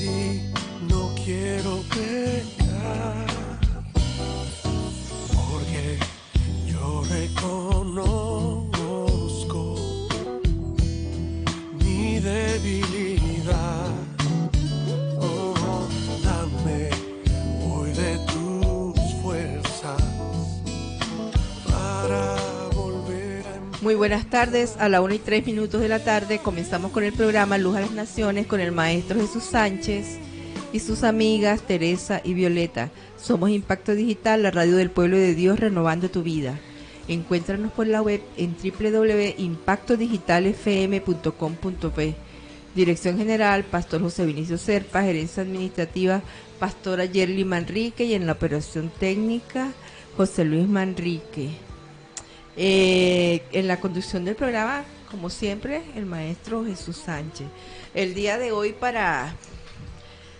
ti no quiero pecar, porque yo reconozco mi debilidad. Oh, dame hoy de tus fuerzas para volver a... Muy buenas tardes, a la 1:03 de la tarde comenzamos con el programa Luz a las Naciones con el maestro Jesús Sánchez y sus amigas Teresa y Violeta. Somos Impacto Digital, la radio del pueblo de Dios, renovando tu vida. Encuéntranos por la web en www.impactodigitalfm.com.p. Dirección General, Pastor José Vinicio Serpa. Gerencia Administrativa, Pastora Yerly Manrique. Y en la operación técnica, José Luis Manrique. En la conducción del programa, como siempre, el maestro Jesús Sánchez. El día de hoy, para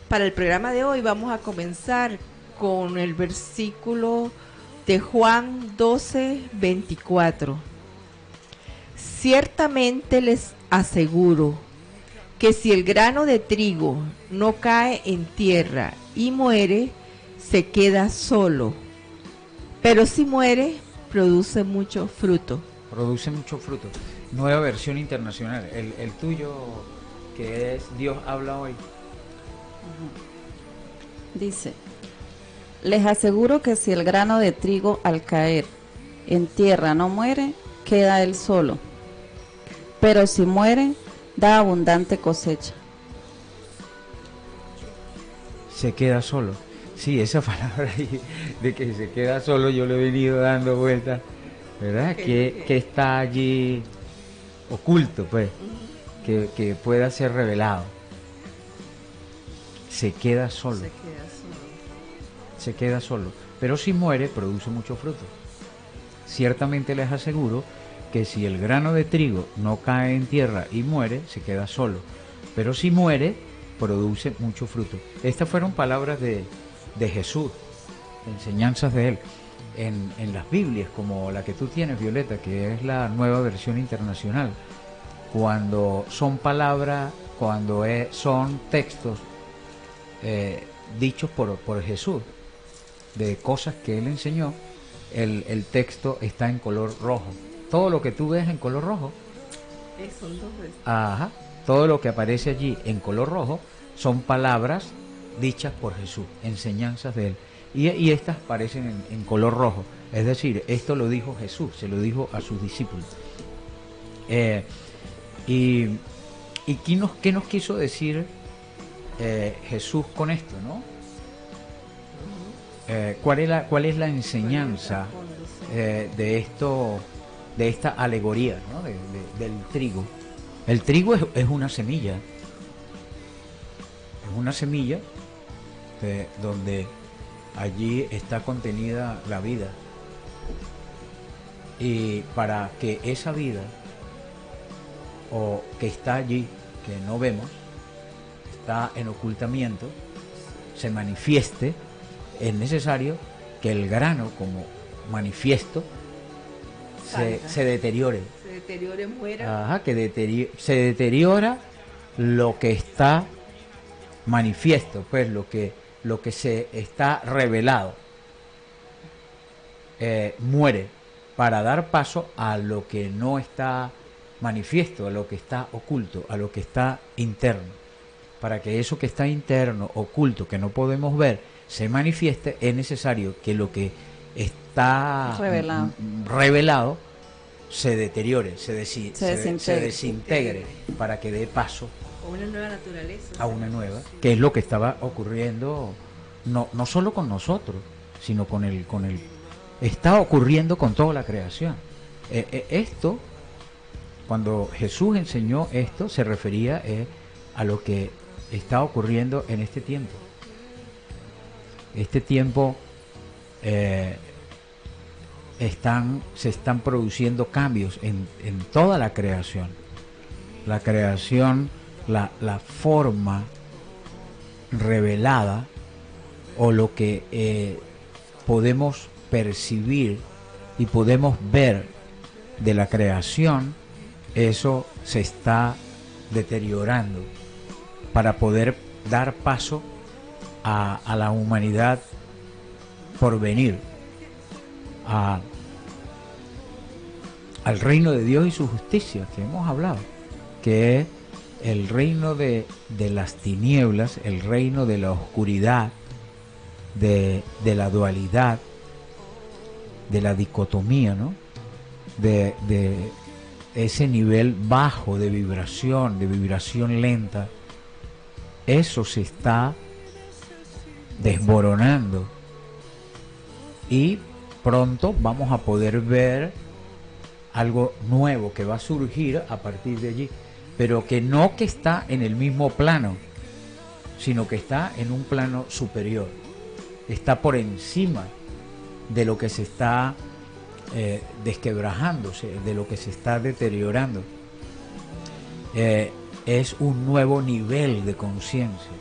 el programa de hoy, vamos a comenzar con el versículo de Juan 12:24. Ciertamente les aseguro que si el grano de trigo no cae en tierra y muere, se queda solo, pero si muere, produce mucho fruto. Produce mucho fruto. Nueva versión internacional. El tuyo, que es Dios habla hoy. Dice: les aseguro que si el grano de trigo al caer en tierra no muere, queda él solo, pero si muere, da abundante cosecha. Se queda solo. Sí, esa palabra ahí, de que se queda solo, yo le he venido dando vueltas, ¿verdad? Que está allí oculto, pues, que pueda ser revelado. Se queda solo. Se queda solo. Pero si muere, produce mucho fruto. Ciertamente les aseguro que si el grano de trigo no cae en tierra y muere, se queda solo. Pero si muere, produce mucho fruto. Estas fueron palabras de Jesús, enseñanzas de él. En las Biblias, como la que tú tienes, Violeta, que es la nueva versión internacional, cuando son palabras, cuando son textos dichos por Jesús, de cosas que él enseñó, el texto está en color rojo. Todo lo que tú ves en color rojo, ajá, todo lo que aparece allí en color rojo son palabras dichas por Jesús, enseñanzas de él. Y estas aparecen en color rojo. Es decir, esto lo dijo Jesús, se lo dijo a sus discípulos. ¿Y qué nos quiso decir Jesús con esto, no? ¿Cuál es la enseñanza de esto, de esta alegoría, ¿no? del trigo? El trigo es una semilla. Es una semilla donde allí está contenida la vida. Y para que esa vida, o que está allí, que no vemos, está en ocultamiento, se manifieste, es necesario que el grano como manifiesto se deteriore. Se deteriore, muera. Ajá, se deteriora lo que está manifiesto, pues lo que se está revelado, muere para dar paso a lo que no está manifiesto, a lo que está oculto, a lo que está interno. Para que eso que está interno, oculto, que no podemos ver, se manifieste, es necesario que lo que está revelado se deteriore, se desintegre, para que dé paso a una nueva naturaleza. A una nueva, que es lo que estaba ocurriendo, no solo con nosotros, sino con el está ocurriendo con toda la creación. Esto, cuando Jesús enseñó esto, se refería a lo que está ocurriendo en este tiempo. Este tiempo se están produciendo cambios en toda la creación. La creación, la forma revelada, o lo que podemos percibir y podemos ver de la creación, eso se está deteriorando para poder dar paso a la humanidad por venir, al reino de Dios y su justicia, que hemos hablado, que es el reino de las tinieblas, el reino de la oscuridad, de la dualidad, de la dicotomía, ¿no? De ese nivel bajo de vibración lenta. Eso se está desmoronando y pronto vamos a poder ver algo nuevo que va a surgir a partir de allí, pero que no que está en el mismo plano, sino que está en un plano superior, está por encima de lo que se está desquebrajándose, de lo que se está deteriorando. Es un nuevo nivel de conciencia.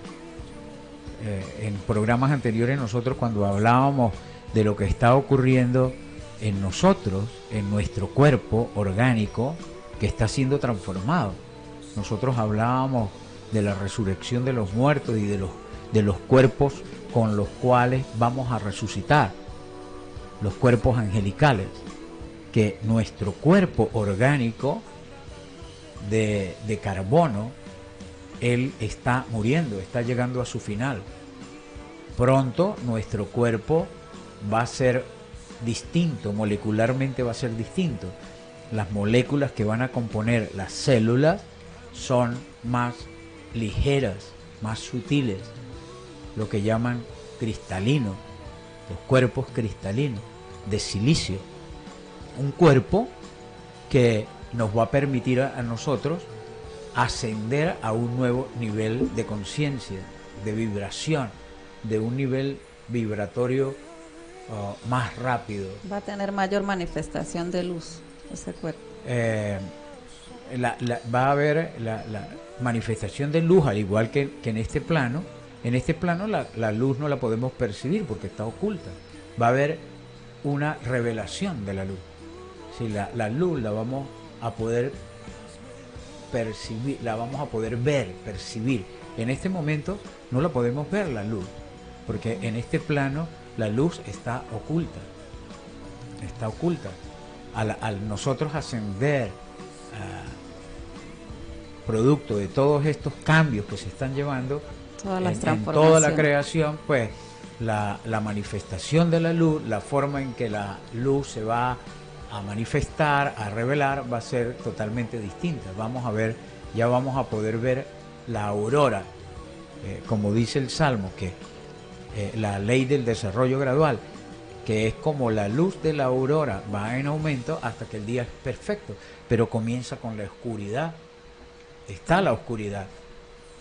En programas anteriores nosotros, cuando hablábamos de lo que está ocurriendo en nosotros, en nuestro cuerpo orgánico que está siendo transformado, nosotros hablábamos de la resurrección de los muertos y de los cuerpos con los cuales vamos a resucitar, los cuerpos angelicales, que nuestro cuerpo orgánico de carbono, él está muriendo, está llegando a su final. Pronto nuestro cuerpo va a ser distinto, molecularmente va a ser distinto. Las moléculas que van a componer las células son más ligeras, más sutiles, lo que llaman cristalinos, los cuerpos cristalinos de silicio. Un cuerpo que nos va a permitir a nosotros ascender a un nuevo nivel de conciencia, de vibración, de un nivel vibratorio más rápido. Va a tener mayor manifestación de luz ese cuerpo. Va a haber la manifestación de luz, al igual que en este plano. En este plano la luz no la podemos percibir porque está oculta. Va a haber una revelación de la luz. Si la luz la vamos a poder percibir, la vamos a poder ver, percibir. En este momento no la podemos ver la luz, porque en este plano la luz está oculta. Está oculta. Al nosotros ascender, producto de todos estos cambios que se están llevando en toda la creación, pues la manifestación de la luz, la forma en que la luz se va a manifestar, a revelar, va a ser totalmente distinta. Vamos a ver, ya vamos a poder ver la aurora, como dice el Salmo, que la ley del desarrollo gradual, que es como la luz de la aurora va en aumento hasta que el día es perfecto, pero comienza con la oscuridad. Está la oscuridad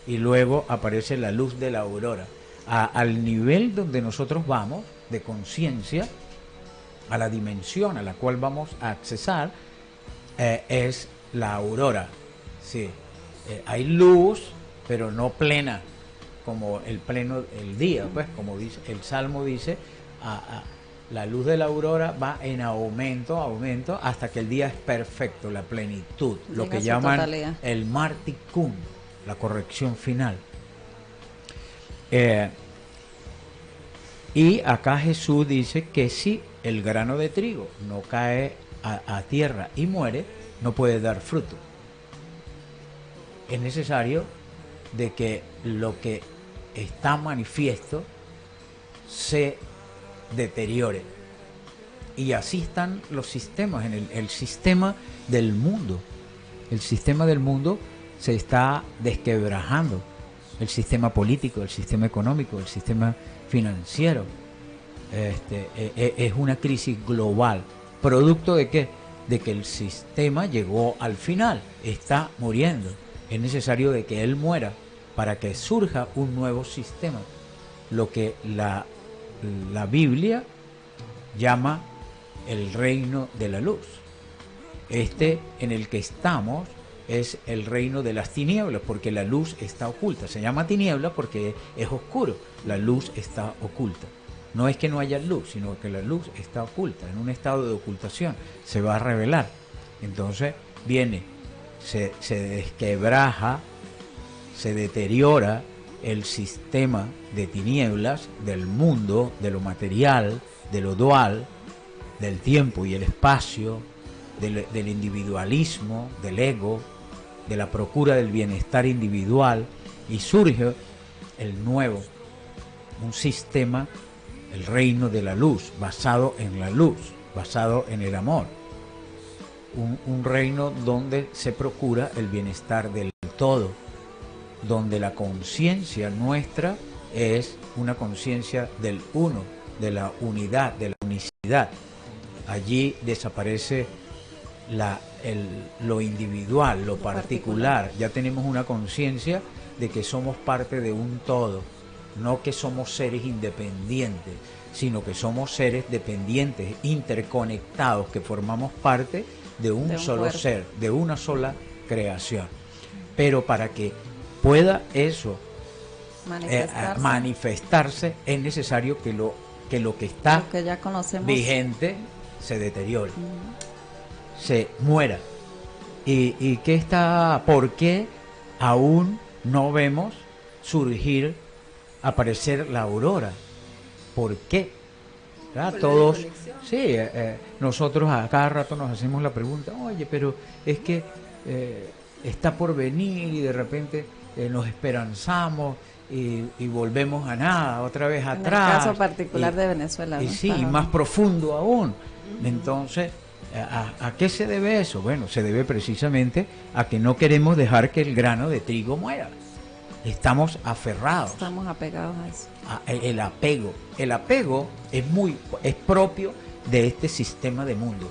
y luego aparece la luz de la aurora. Al nivel donde nosotros vamos de conciencia, a la dimensión a la cual vamos a accesar, es la aurora. Sí, hay luz, pero no plena como el día, pues como dice el Salmo, dice la luz de la aurora va en aumento hasta que el día es perfecto, la plenitud, lo que llaman totalidad. El marticum, la corrección final. Y acá Jesús dice que si el grano de trigo no cae a tierra y muere, no puede dar fruto. Es necesario de que lo que está manifiesto se deteriore. Y así están los sistemas, en el sistema del mundo. El sistema del mundo se está desquebrajando. El sistema político, el sistema económico, el sistema financiero. Es una crisis global. ¿Producto de qué? De que el sistema llegó al final, está muriendo. Es necesario de que él muera para que surja un nuevo sistema. Lo que la Biblia llama el reino de la luz. En el que estamos es el reino de las tinieblas, porque la luz está oculta. Se llama tiniebla porque es oscuro. La luz está oculta. No es que no haya luz, sino que la luz está oculta, en un estado de ocultación. Se va a revelar. Entonces viene, se desquebraja, se deteriora el sistema de tinieblas del mundo, de lo material, de lo dual, del tiempo y el espacio, del individualismo, del ego, de la procura del bienestar individual, y surge el nuevo, un sistema, el reino de la luz, basado en la luz, basado en el amor, un reino donde se procura el bienestar del todo, donde la conciencia nuestra es una conciencia del uno, de la unidad, de la unicidad. Allí desaparece lo individual, lo particular. Ya tenemos una conciencia de que somos parte de un todo, no que somos seres independientes, sino que somos seres dependientes, interconectados, que formamos parte de un solo cuerpo, ser, de una sola creación. Pero para que pueda eso manifestarse, es necesario que lo que está que ya conocemos vigente se deteriore, se muera. ¿Y qué está? ¿Por qué aún no vemos surgir, aparecer la aurora? ¿Por qué? Todos, sí, nosotros a cada rato nos hacemos la pregunta, oye, pero es que está por venir, y de repente nos esperanzamos y volvemos a nada, otra vez atrás. En el caso particular de Venezuela. Y sí, y más profundo aún. Entonces, ¿a qué se debe eso? Bueno, se debe precisamente a que no queremos dejar que el grano de trigo muera. Estamos aferrados. Estamos apegados a eso. El apego. El apego es propio de este sistema de mundo.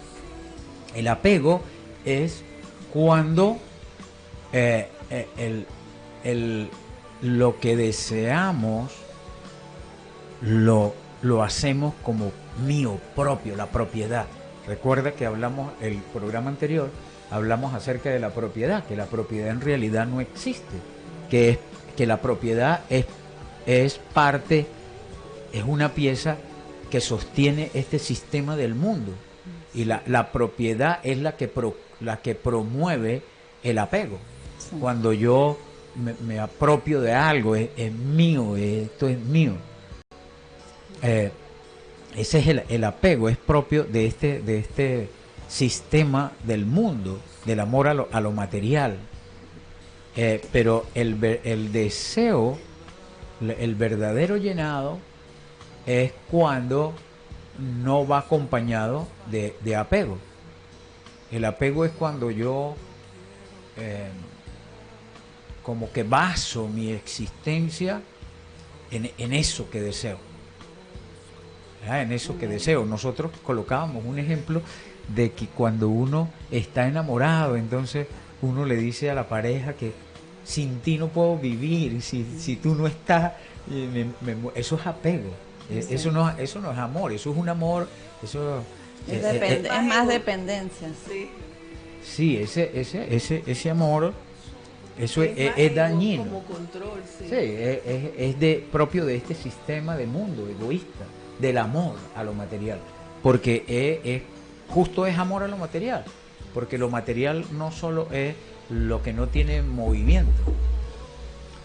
El apego es cuando lo que deseamos lo hacemos como mío propio, la propiedad. Recuerda que hablamos el programa anterior, hablamos acerca de la propiedad, que la propiedad en realidad no existe, que la propiedad es parte, es una pieza que sostiene este sistema del mundo, y la propiedad es la que promueve el apego. Sí. Cuando yo me apropio de algo, es mío, esto es mío. Ese es el apego, es propio de este sistema del mundo, del amor a lo material. Pero el deseo, el verdadero llenado, es cuando no va acompañado de apego. El apego es cuando yo como que baso mi existencia en eso que deseo. En eso que deseo. Nosotros colocábamos un ejemplo de que cuando uno está enamorado, entonces uno le dice a la pareja que sin ti no puedo vivir, si tú no estás, eso es apego. Sí. Eso no es amor, eso es un amor, eso es más dependencia. Sí, ese amor, eso es dañino. Como control, sí. Sí, es propio de este sistema de mundo egoísta, del amor a lo material, porque justo es amor a lo material, porque lo material no solo es lo que no tiene movimiento,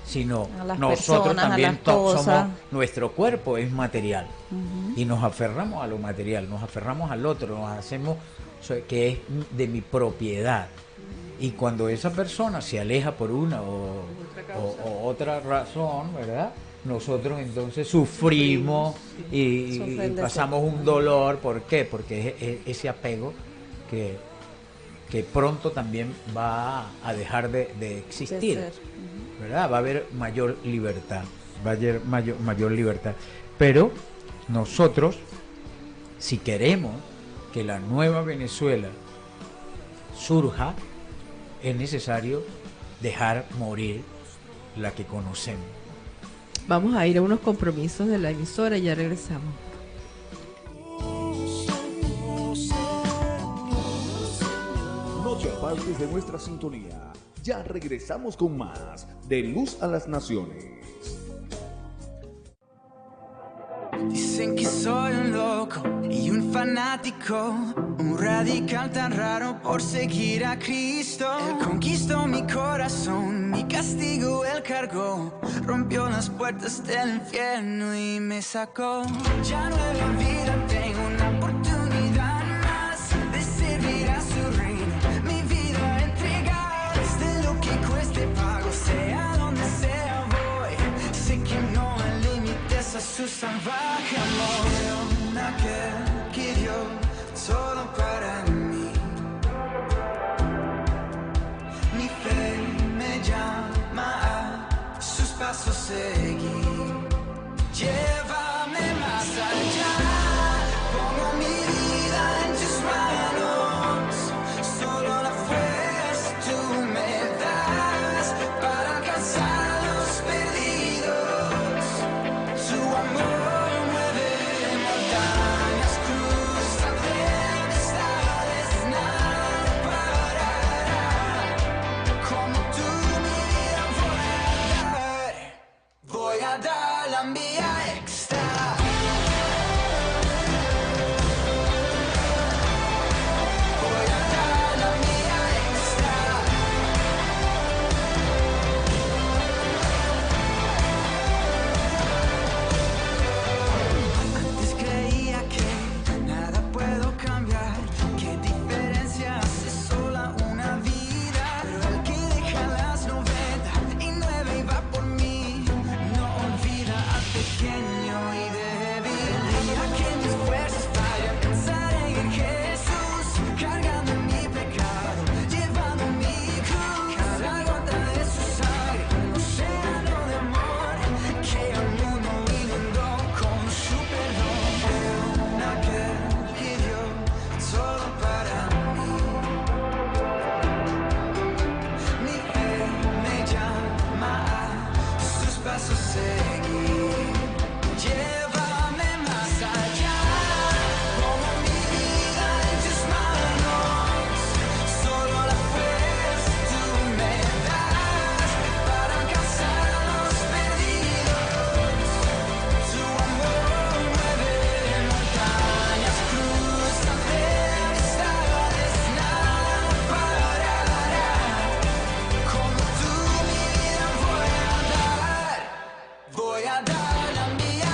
sino nosotros también somos, nuestro cuerpo es material, y nos aferramos a lo material, nos aferramos al otro, nos hacemos que es de mi propiedad, y cuando esa persona se aleja por una o otra razón, ¿verdad?, nosotros entonces sufrimos y pasamos un dolor. ¿Por qué? Porque es ese apego que pronto también va a dejar de existir, ¿verdad? Va a haber mayor libertad, mayor libertad. Pero nosotros, si queremos que la nueva Venezuela surja, es necesario dejar morir la que conocemos. Vamos a ir a unos compromisos de la emisora y ya regresamos. No te apartes de nuestra sintonía. Ya regresamos con más de Luz a las Naciones. Dicen que soy un loco y un fanático fanático, un radical tan raro por seguir a Cristo. Él conquistó mi corazón, mi castigo Él cargó, rompió las puertas del infierno y me sacó. Ya nueva vida tengo, una oportunidad más de servir a su reino, mi vida entregar, desde lo que cueste pago, sea donde sea voy, sé que no hay límites a su salvaje amor. Aquel que dio todo para mí, mi fe me llama a sus pasos seguir. Llévame más allá, pongo mi vida en tus manos, solo la fuerza tú me das para alcanzar los perdidos, tu amor. Dar la mía extra. Voy a dar la mía extra. Antes creía que nada puedo cambiar, qué diferencia hace sola una vida, pero el que deja las 99 y va por mí, pequeño y débil, ya que mis fuerzas fallan, pensaré en Jesús, cargando mi pecado, llevando mi cruz, cada gota de su sangre, un océano de amor, que al mundo inundó con su perdón. Veo aquel que dio todo para mí, mi fe me llama a sus pasos seguir. Llévame más allá, pongo mi vida en tus manos, solo la fuerza tú me das para alcanzar a los perdidos, tu amor mueve montañas, cruza tempestades, nada parará, como tú mi vida voy a dar la mía.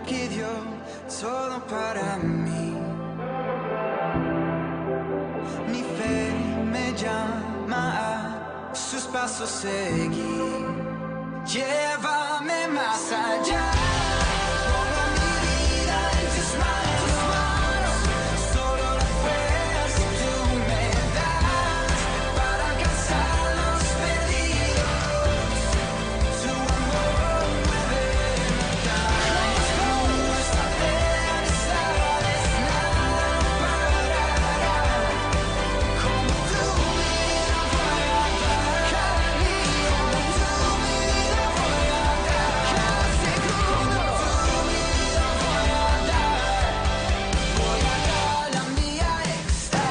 Que dio todo para mí, mi fe me llama a sus pasos seguir. Llévame más allá. Pongo mi vida en tus manos, solo la fuerza tú me das para alcanzar los perdidos, tu amor mueve montañas, cruza tempestades, nada parará, como tú mi vida voy a dar, cada día como tú mi vida voy a dar, cada segundo tú mi vida voy a dar la mía extra.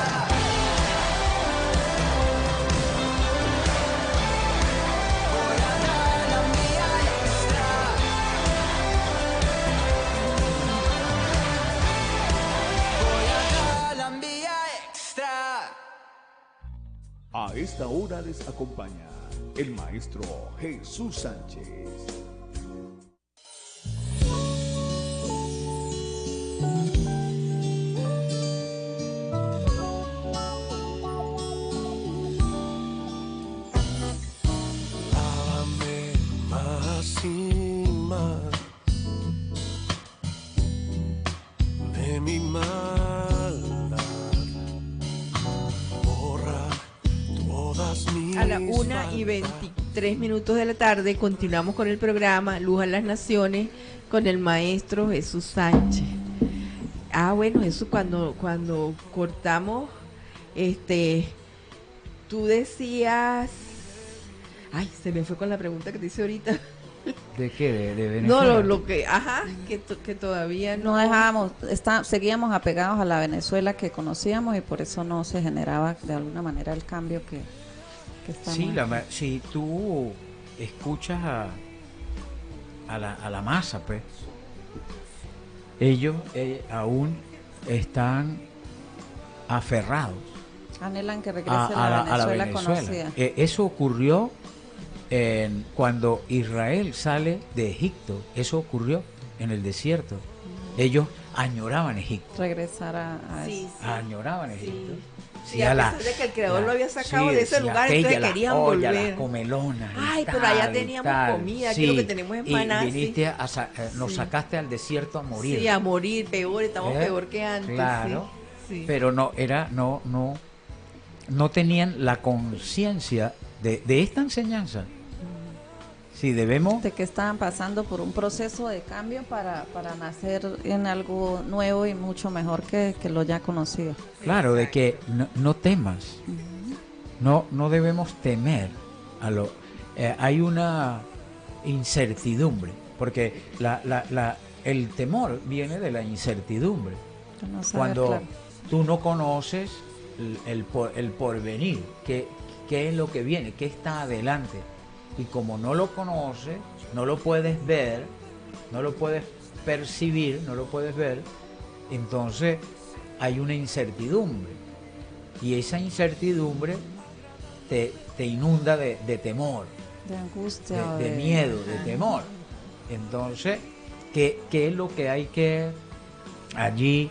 Voy a dar la mía extra. Voy a dar la mía extra. A esta hora les acompaña el maestro Jesús Sánchez. Lávame más y más de mi maldad, borra todas mis A la 1:23 de la tarde continuamos con el programa Luz a las Naciones con el maestro Jesús Sánchez. Bueno, eso cuando cortamos, tú decías, se me fue con la pregunta que te hice ahorita. ¿De qué? ¿De No, Venezuela? lo que, ajá, que todavía No dejábamos, seguíamos apegados a la Venezuela que conocíamos y por eso no se generaba de alguna manera el cambio que estamos. Sí, si tú escuchas a la masa, pues, ellos aún están aferrados Anhelan que regrese a la Venezuela Venezuela. conocida. Eso ocurrió cuando Israel sale de Egipto. Eso ocurrió en el desierto. Ellos añoraban Egipto. Regresar a Sí, eso. sí. Añoraban Egipto. Sí, a pesar de que el creador lo había sacado de ese lugar, entonces querían volver. La comelona. Ay, pero allá teníamos comida, aquí lo que tenemos es maná, Y viniste nos Sí. sacaste al desierto a morir. Sí, a morir, peor, estamos ¿Eh? peor que antes. Claro. Sí. Pero no tenían la conciencia de esta enseñanza. Sí, debemos. De que estaban pasando por un proceso de cambio para nacer en algo nuevo y mucho mejor que lo ya conocido. Claro, de que no temas. No debemos temer a lo. Hay una incertidumbre, porque el temor viene de la incertidumbre. De no saber, Cuando claro. tú no conoces el porvenir, qué es lo que viene, qué está adelante. Y como no lo conoces, no lo puedes ver, no lo puedes percibir, no lo puedes ver, entonces hay una incertidumbre. Y esa incertidumbre te inunda de temor, De angustia. de miedo, de temor. Entonces, ¿qué es lo que hay que allí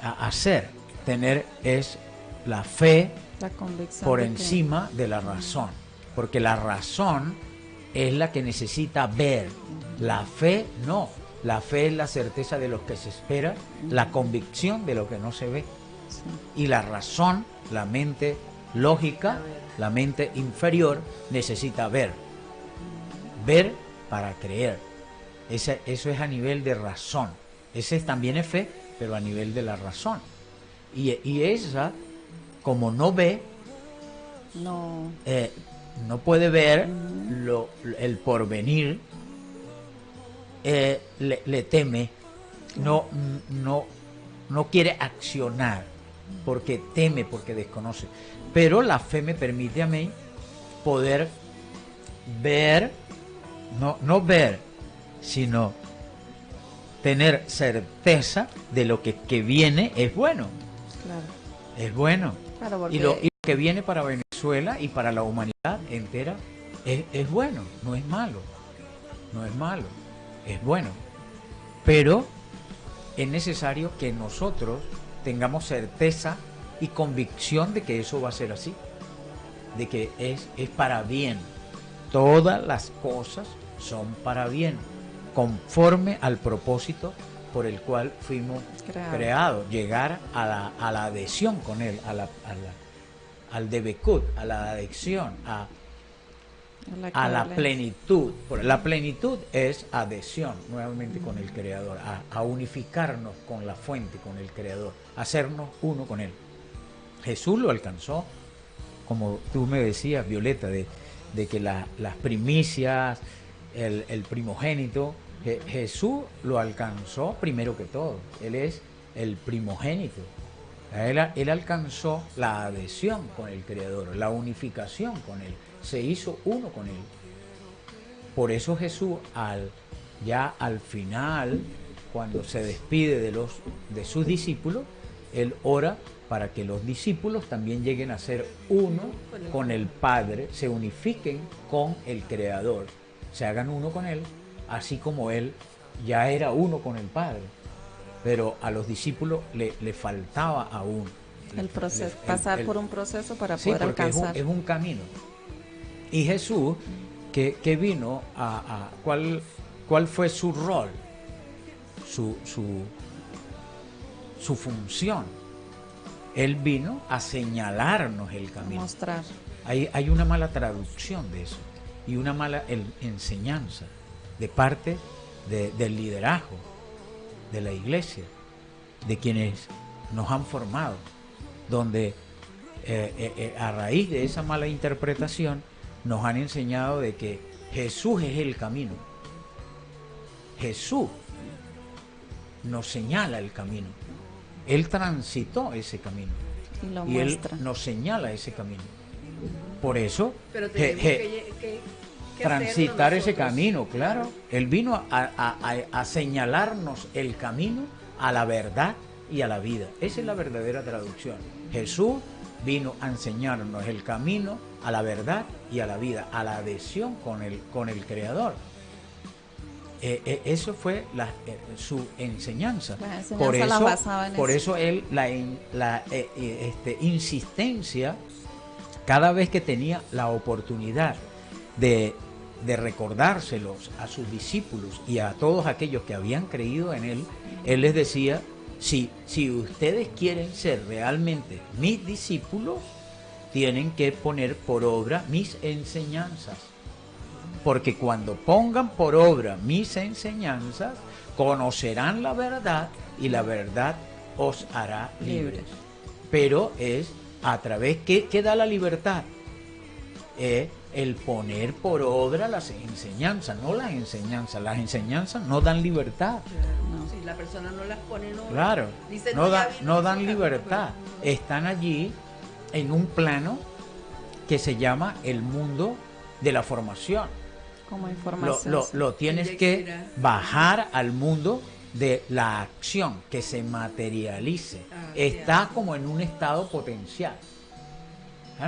hacer? Tener es la fe La convicción por de que- encima de la razón, porque la razón es la que necesita ver, la fe no, la fe es la certeza de lo que se espera, la convicción de lo que no se ve, Sí. y la razón, la mente lógica, la mente inferior necesita ver para creer. Eso es a nivel de razón, también es fe, pero a nivel de la razón, y esa, como no ve, No. no puede ver el porvenir, le teme, no quiere accionar, porque teme, porque desconoce. Pero la fe me permite a mí poder ver, no ver, sino tener certeza de lo que viene es bueno, Claro. es bueno. Claro, porque Y lo que viene para Venezuela y para la humanidad entera es bueno, no es malo, es bueno. Pero es necesario que nosotros tengamos certeza y convicción de que eso va a ser así, de que es para bien. Todas las cosas son para bien, conforme al propósito por el cual fuimos creados, llegar a la adhesión con Él, al debekut, a la adhesión, a la plenitud. La plenitud es adhesión nuevamente con el Creador, a unificarnos con la fuente, con el Creador, hacernos uno con Él. Jesús lo alcanzó, como tú me decías, Violeta, de que las primicias, el primogénito, Jesús lo alcanzó primero que todo. Él es el primogénito. Él alcanzó la adhesión con el Creador, la unificación con Él. Se hizo uno con Él. Por eso Jesús, ya al final, cuando se despide de sus discípulos, Él ora para que los discípulos también lleguen a ser uno con el Padre, se unifiquen con el Creador, se hagan uno con Él, así como Él ya era uno con el Padre. Pero a los discípulos le faltaba aún el proceso, pasar por un proceso para sí, poder porque alcanzar. Es un camino. Y Jesús, que vino ¿cuál fue su rol? Su función. Él vino a señalarnos el camino. Mostrar. Hay una mala traducción de eso y una mala enseñanza de parte del liderazgo de la iglesia, de quienes nos han formado, donde a raíz de esa mala interpretación nos han enseñado de que Jesús es el camino Jesús nos señala el camino. Él transitó ese camino. Y lo Y Él muestra. nos señala ese camino. Por eso, Pero tenemos que transitar hacerlo ese nosotros. camino, claro. Él vino a señalarnos el camino a la verdad y a la vida. Esa es la verdadera traducción. Jesús vino a enseñarnos el camino a la verdad y a la vida, a la adhesión con el Creador. Eso fue su enseñanza. La enseñanza Por la eso, basaba en por eso. eso él la insistencia, cada vez que tenía la oportunidad de recordárselos a sus discípulos y a todos aquellos que habían creído en él, él les decía: si ustedes quieren ser realmente mis discípulos, tienen que poner por obra mis enseñanzas. Porque cuando pongan por obra mis enseñanzas, conocerán la verdad y la verdad os hará libres. Pero es a través, ¿qué da la libertad? El poner por obra las enseñanzas, no las enseñanzas. Las enseñanzas no dan libertad. Si la persona no las pone, no. Claro, Dice, no ya vino dan ese camino, libertad. pero- Están allí en un plano que se llama el mundo de la formación. Como información. Lo tienes Sí, que será. bajar al mundo de la acción, que se materialice. Ah, Está ya. como en un estado potencial.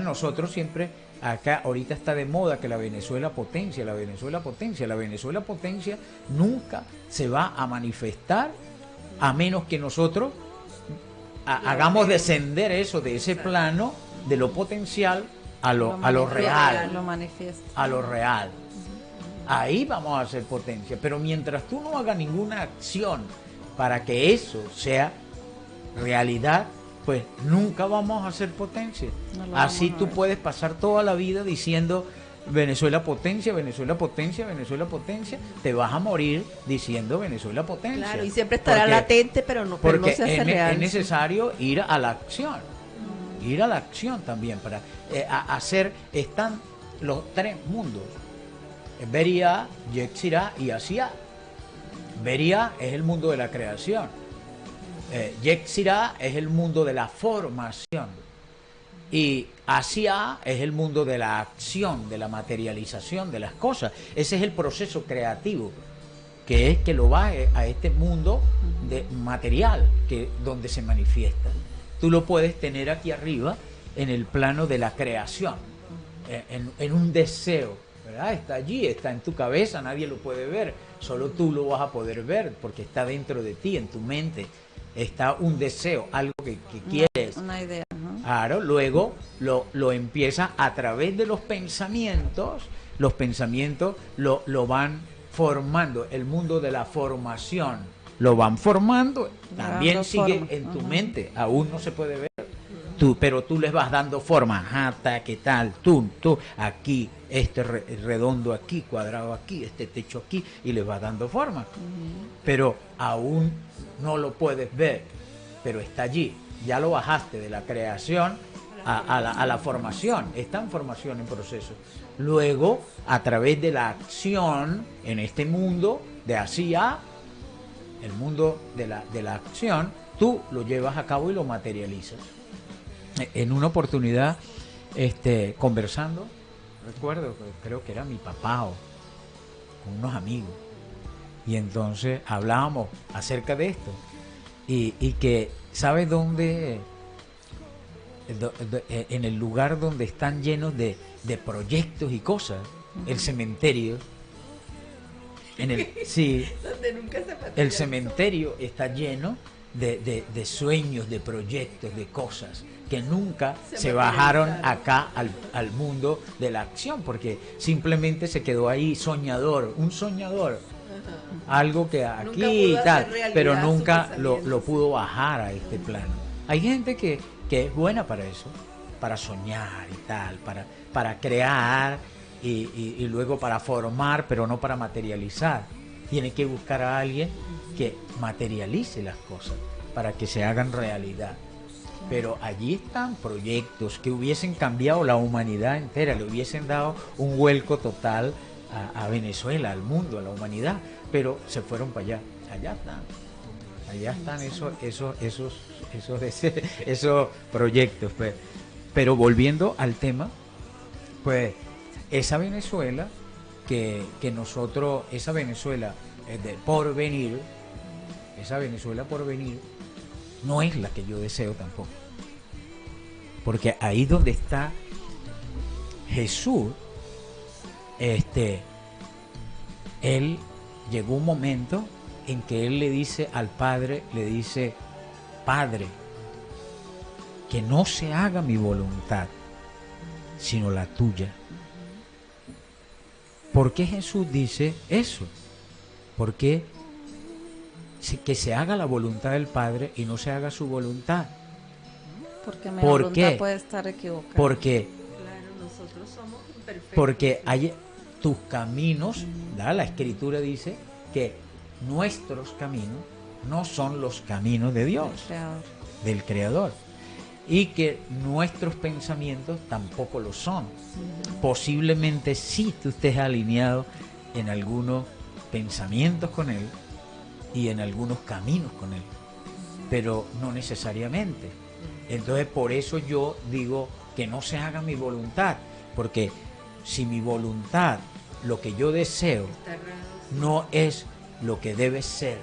Nosotros siempre, acá ahorita está de moda que la Venezuela potencia, la Venezuela potencia. La Venezuela potencia nunca se va a manifestar a menos que nosotros hagamos descender eso de ese plano de lo potencial a lo real. Lo manifiesta. A lo real. Ahí vamos a hacer potencia. Pero mientras tú no hagas ninguna acción para que eso sea realidad, pues nunca vamos a hacer potencia. No lo Así vamos a tú ver. puedes pasar toda la vida diciendo Venezuela potencia, Venezuela potencia, Venezuela potencia. Te vas a morir diciendo Venezuela potencia. Claro, y siempre estará Porque- latente, pero no porque se hace es real. necesario ir a la acción. Ir a la acción también para hacer. Están los tres mundos: Beria, Yetzirah y Asiá. Beria es el mundo de la creación. Yetzirah es el mundo de la formación. Y Asiá es el mundo de la acción, de la materialización de las cosas. Ese es el proceso creativo, que es que lo va a este mundo de material, donde se manifiesta. Tú lo puedes tener aquí arriba, en el plano de la creación, en un deseo, ¿verdad? Está allí, está en tu cabeza, nadie lo puede ver, solo tú lo vas a poder ver, porque está dentro de ti, en tu mente. Está un deseo, algo que quieres. Una idea. Ajá. Claro, luego lo empieza a través de los pensamientos lo van formando, el mundo de la formación, lo van formando, también dando sigue forma. en tu Ajá. mente, aún no se puede ver, pero tú les vas dando forma, ajá, ¿qué tal? Tú, aquí, este redondo aquí, cuadrado aquí, este techo aquí, y les vas dando forma, pero aún no lo puedes ver, pero está allí. Ya lo bajaste de la creación a la formación. Está en formación, en proceso. Luego, a través de la acción en este mundo de Asiá, el mundo de la acción, tú lo llevas a cabo y lo materializas. En una oportunidad, conversando, recuerdo, creo que era mi papá o con unos amigos, y entonces hablábamos acerca de esto y que, ¿sabes dónde? En el lugar donde están llenos de proyectos y cosas, el cementerio. Sí, Donde nunca se materializa. el cementerio está lleno de sueños, de proyectos, de cosas que nunca se bajaron acá al mundo de la acción, porque simplemente se quedó ahí soñador, un soñador, algo que aquí pudo y hacer tal, realidad pero su nunca pensamiento. lo pudo bajar a este plano. Hay gente que es buena para eso, para soñar y tal, para crear y luego para formar, pero no para materializar. Tiene que buscar a alguien que materialice las cosas para que se hagan realidad. Pero allí están proyectos que hubiesen cambiado la humanidad entera, le hubiesen dado un vuelco total a Venezuela, al mundo, a la humanidad, pero se fueron para allá. Allá están esos proyectos. Pues. Pero volviendo al tema, pues esa Venezuela que nosotros, esa Venezuela por venir, esa Venezuela por venir, no es la que yo deseo tampoco. Porque ahí donde está Jesús, él llegó un momento en que él le dice al Padre, le dice, Padre, que no se haga mi voluntad, sino la tuya. ¿Por qué Jesús dice eso? Porque que se haga la voluntad del Padre y no se haga su voluntad. Porque mi ¿Por voluntad qué? puede estar equivocada. Porque Claro, nosotros somos imperfectos. porque hay tus caminos, ¿da? La Escritura dice que nuestros caminos no son los caminos de Dios, del Creador, y que nuestros pensamientos tampoco lo son. Posiblemente sí tú estés alineado en algunos pensamientos con Él y en algunos caminos con Él, pero no necesariamente. Entonces por eso yo digo que no se haga mi voluntad, porque si mi voluntad, lo que yo deseo, no es lo que debe ser,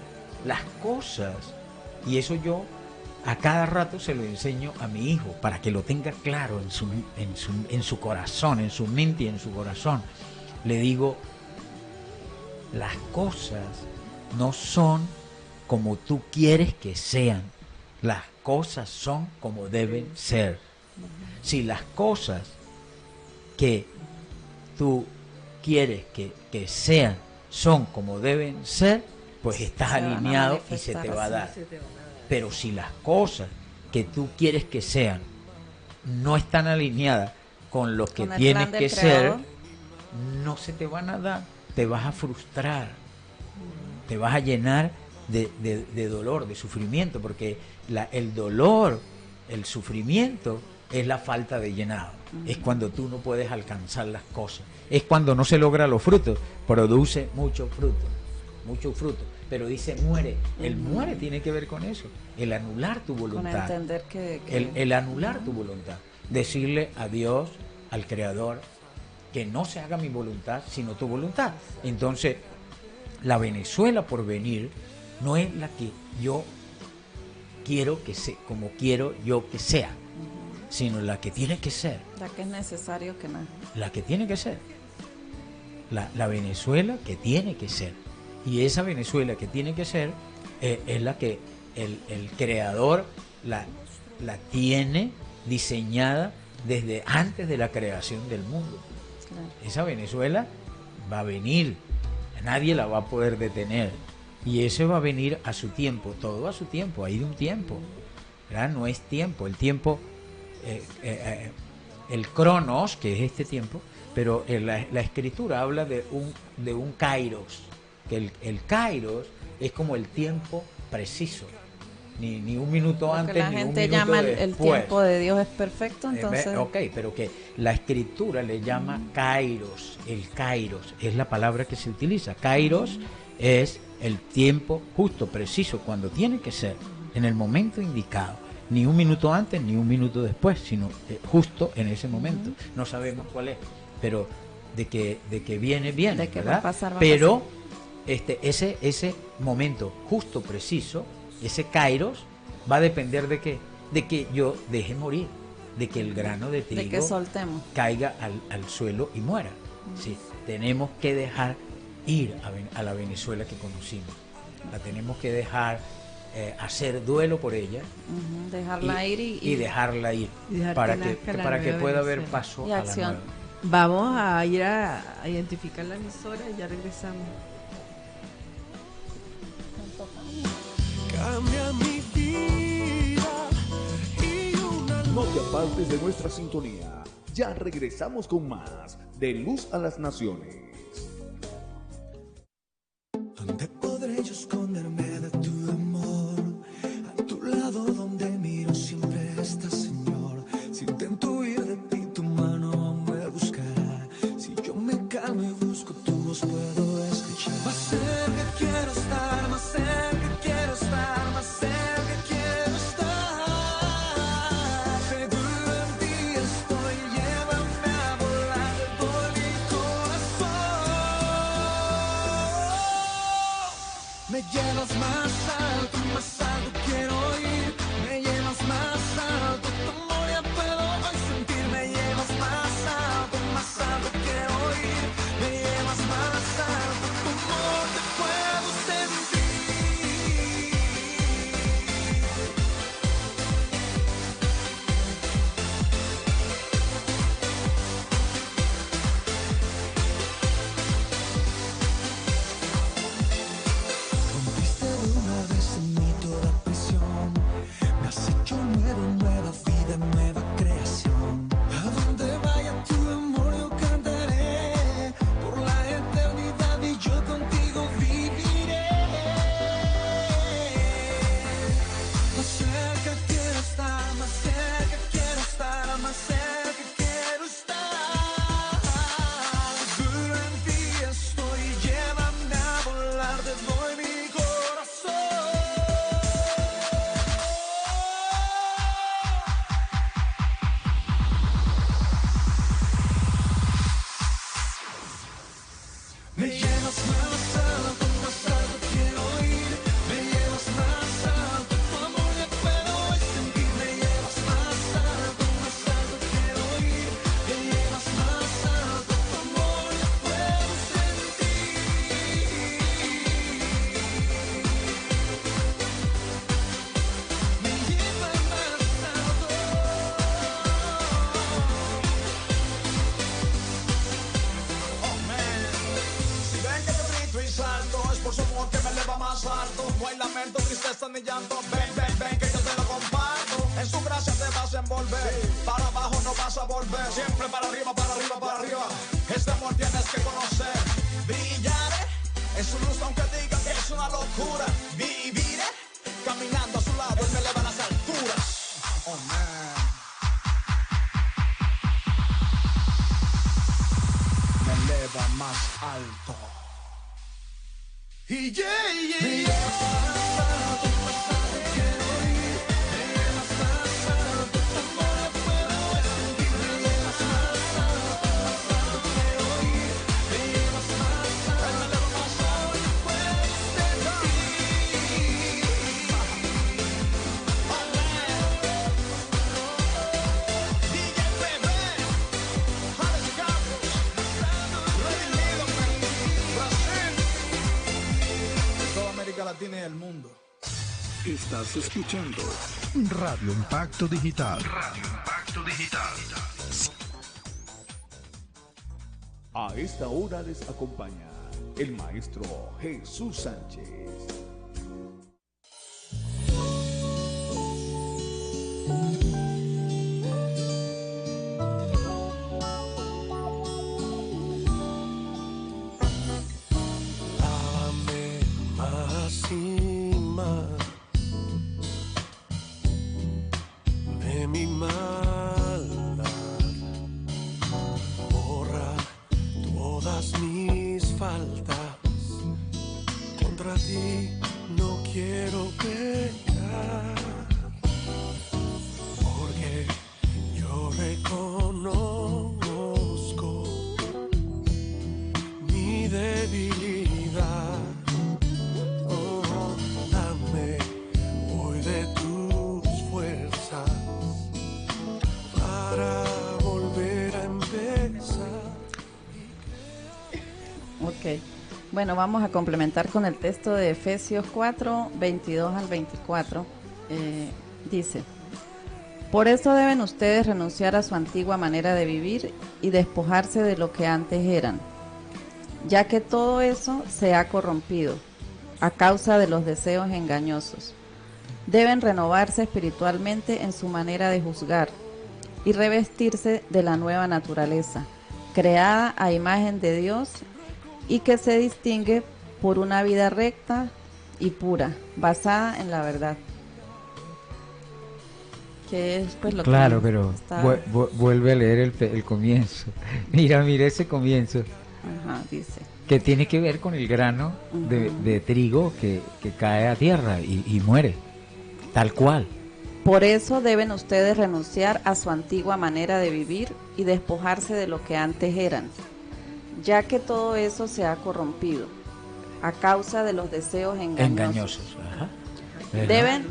las cosas, y eso yo a cada rato se lo enseño a mi hijo para que lo tenga claro en su corazón, en su mente y en su corazón. Le digo, las cosas no son como tú quieres que sean, las cosas son como deben ser. Si las cosas que tú quieres que sean son como deben ser, pues estás alineado y se te va a dar. Pero si las cosas que tú quieres que sean no están alineadas con lo que tienen que ser, no se te van a dar, te vas a frustrar, te vas a llenar de dolor, de sufrimiento, porque el dolor, el sufrimiento es la falta de llenado, es cuando tú no puedes alcanzar las cosas, es cuando no se logran los frutos, produce mucho fruto, pero dice muere, el muere tiene que ver con eso, el anular tu voluntad, con entender que... El anular tu voluntad, decirle a Dios, al Creador, que no se haga mi voluntad sino tu voluntad. Entonces la Venezuela por venir no es la que yo quiero que sea, como quiero yo que sea, sino la que tiene que ser, la que es necesario que no. La que tiene que ser, la Venezuela que tiene que ser. Y esa Venezuela que tiene que ser es la que el Creador la tiene diseñada desde antes de la creación del mundo. Claro. Esa Venezuela va a venir, nadie la va a poder detener, y ese va a venir a su tiempo, todo a su tiempo, hay de un tiempo, ¿verdad? No es tiempo, el tiempo, el cronos, que es este tiempo, pero la Escritura habla de un kairos, que el kairos es como el tiempo preciso, ni un minuto antes ni un minuto después. La gente llama el tiempo de Dios es perfecto, entonces... Ok, pero que la Escritura le llama kairos, el kairos es la palabra que se utiliza. Kairos es el tiempo justo, preciso, cuando tiene que ser, en el momento indicado, ni un minuto antes ni un minuto después, sino justo en ese momento. No sabemos cuál es, pero de que viene, de que ¿verdad? Va a pasar. Pero ese momento justo, preciso, ese kairos va a depender de qué, de que yo deje morir, de que el grano de trigo de que soltemos, caiga al suelo y muera. Sí, tenemos que dejar ir a la Venezuela que conocimos, la tenemos que dejar hacer duelo por ella, dejarla ir y dejarla ir, para que pueda haber paso y a acción. la nueva. Vamos a ir a identificar la emisora y ya regresamos. Cambia mi vida y una No te apartes de nuestra sintonía. Ya regresamos con más de Luz a las Naciones. ¿Dónde podré yo esconderme de tu amor? A tu lado donde miro siempre estás, Señor. Si intento huir de ti, tu mano me buscará. Si yo me calmo y busco tu tu tristeza ni llanto. Ven, ven, ven, que yo te lo comparto. En su gracia te vas a envolver. Para abajo no vas a volver. Siempre para arriba, para arriba, para arriba. Este amor tienes que conocer. Brillaré en su luz aunque digan que es una locura. Viviré caminando a su lado. Él me eleva a las alturas. Oh, man. Me eleva más alto. Y yeah, yeah. Latina y el mundo. Estás escuchando Radio Impacto Digital. Radio Impacto Digital. A esta hora les acompaña el maestro Jesús Sánchez. De mi maldad, borra todas mis faltas. Contra ti no quiero pecar, porque yo reconozco mi debilidad. Ok, bueno, vamos a complementar con el texto de Efesios 4, 22 al 24. Dice: por eso deben ustedes renunciar a su antigua manera de vivir y despojarse de lo que antes eran, ya que todo eso se ha corrompido a causa de los deseos engañosos. Deben renovarse espiritualmente en su manera de juzgar y revestirse de la nueva naturaleza, creada a imagen de Dios y que se distingue por una vida recta y pura, basada en la verdad. Que es pues lo claro, que pero está... vuelve a leer el comienzo. Mira ese comienzo. Ajá, dice. Que tiene que ver con el grano de trigo que cae a tierra y muere, tal cual. Por eso deben ustedes renunciar a su antigua manera de vivir y despojarse de lo que antes eran, ya que todo eso se ha corrompido a causa de los deseos engañosos. Ajá. Deben...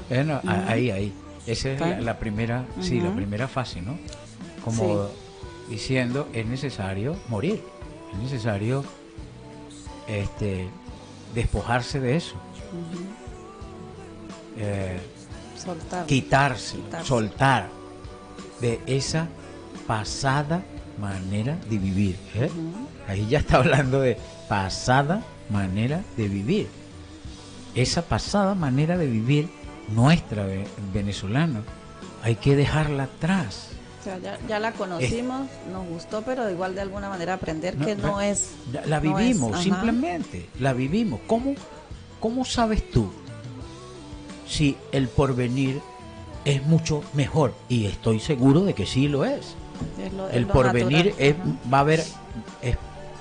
Ahí. Esa es la primera, sí, la primera fase, ¿no? Como diciendo, es necesario morir, es necesario despojarse de eso. Quitarse, soltar de esa pasada manera de vivir. Ahí ya está hablando de pasada manera de vivir. Esa pasada manera de vivir nuestra venezolana, hay que dejarla atrás. O sea, ya la conocimos, nos gustó, pero igual de alguna manera aprender que no es... La vivimos, simplemente, la vivimos. ¿Cómo sabes tú si el porvenir es mucho mejor? Y estoy seguro de que sí lo es. El porvenir va a haber, es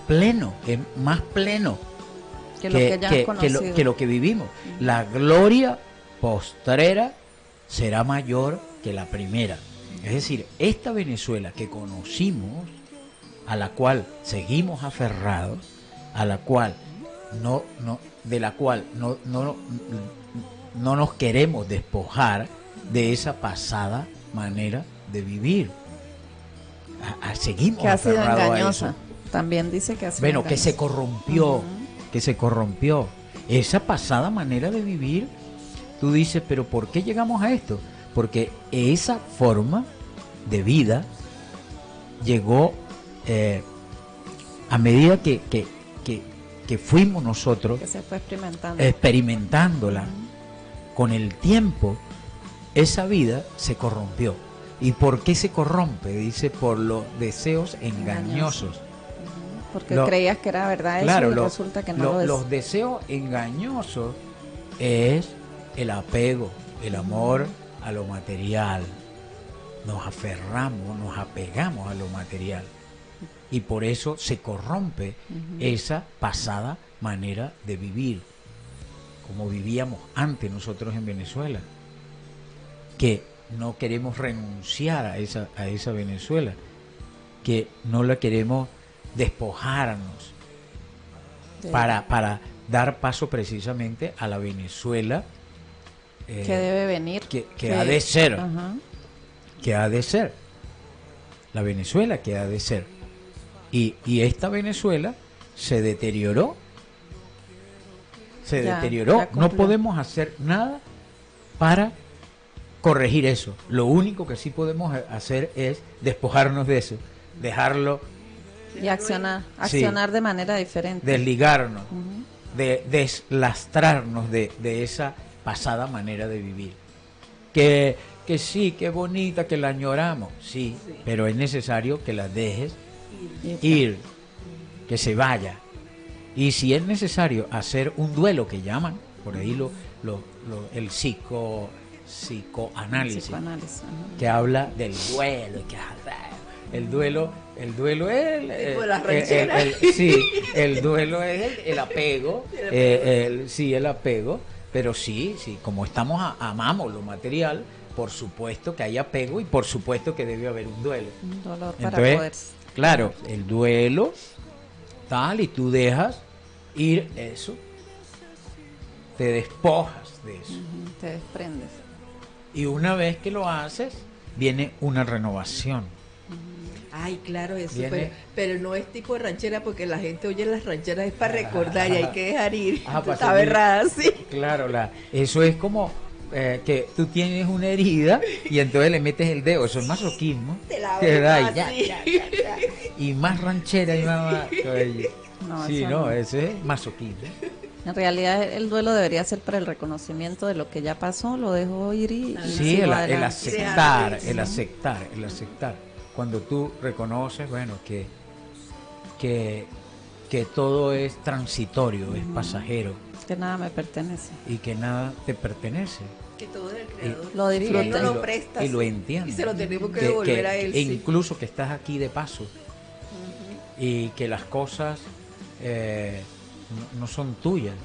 pleno, es más pleno que lo que vivimos. La gloria postrera será mayor que la primera. Es decir, esta Venezuela que conocimos, a la cual seguimos aferrados, a la cual de la cual no nos queremos despojar de esa pasada manera de vivir. Seguimos que ha sido aferrados engañosa. a eso. También dice que ha sido Bueno, engañosa. que se corrompió. Esa pasada manera de vivir, tú dices, pero ¿por qué llegamos a esto? Porque esa forma de vida llegó a medida que fuimos nosotros que se fue experimentando. experimentándola, con el tiempo esa vida se corrompió. ¿Y por qué se corrompe? Dice, por los deseos engañosos. Porque creías que era verdad claro, eso y resulta que no lo es. Los deseos engañosos es el apego, el amor a lo material. Nos aferramos, nos apegamos a lo material. Y por eso se corrompe esa pasada manera de vivir, como vivíamos antes nosotros en Venezuela, que no queremos renunciar a esa Venezuela, que no la queremos despojarnos para dar paso precisamente a la Venezuela que debe venir, que ha de ser, que ha de ser, la Venezuela que ha de ser. Y esta Venezuela se deterioró, no podemos hacer nada para corregir eso. Lo único que sí podemos hacer es despojarnos de eso, dejarlo y accionar de manera diferente, desligarnos, deslastrarnos de esa pasada manera de vivir. Que sí, que bonita, que la añoramos, sí, pero es necesario que la dejes ir, que se vaya. Y si es necesario hacer un duelo, que llaman por ahí el psicoanálisis, que habla del duelo, el duelo es el duelo es el apego, el apego, pero sí, como amamos lo material, por supuesto que hay apego y por supuesto que debe haber un duelo. Un dolor para Entonces, poder. claro, el duelo, tal, y tú dejas ir eso, te despojas de eso. Te desprendes. Y una vez que lo haces, viene una renovación. Ay, claro, eso, Viene... pero no es tipo de ranchera, porque la gente oye las rancheras es para recordar y hay que dejar ir. Está berrada, sí. Claro, eso es como que tú tienes una herida y entonces le metes el dedo, eso es masoquismo. Te da ya. Y más ranchera y más... eso es masoquismo. En realidad el duelo debería ser para el reconocimiento de lo que ya pasó, lo dejo ir y sí, el aceptar. Cuando tú reconoces, bueno, que todo es transitorio, es pasajero. Que nada me pertenece. Y que nada te pertenece. Que todo es el creador. Lo disfrutas. Lo prestas. Y lo entiendes. Y se lo tenemos que devolver a él. E incluso que estás aquí de paso. Y que las cosas no son tuyas,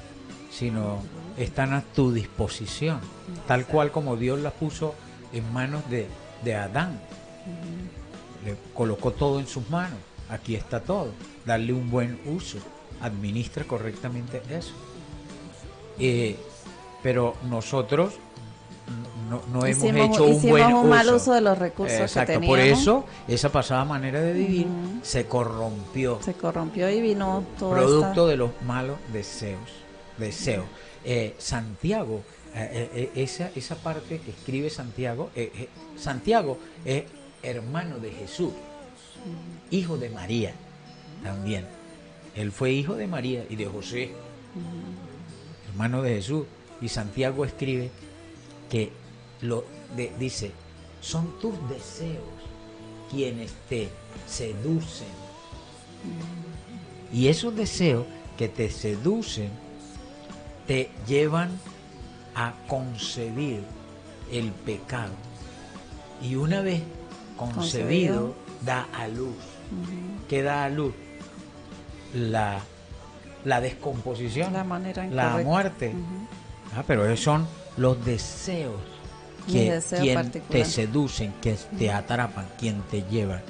sino están a tu disposición. Tal cual como Dios las puso en manos de Adán. Le colocó todo en sus manos. Aquí está todo. Darle un buen uso. Administra correctamente eso. Pero nosotros no hemos hecho un buen uso. Mal uso de los recursos. Exacto, que teníamos. por eso esa pasada manera de vivir se corrompió. Se corrompió y vino todo producto de los malos deseos. Santiago, esa parte que escribe Santiago, Santiago es hermano de Jesús, hijo de María también. Él fue hijo de María y de José, hermano de Jesús. Y Santiago escribe que dice, son tus deseos quienes te seducen. Y esos deseos que te seducen te llevan a concebir el pecado. Y una vez concebido, da a luz. ¿Qué da a luz? La descomposición, la muerte. Pero esos son los deseos quien te seducen, que te atrapan, quien te llevan.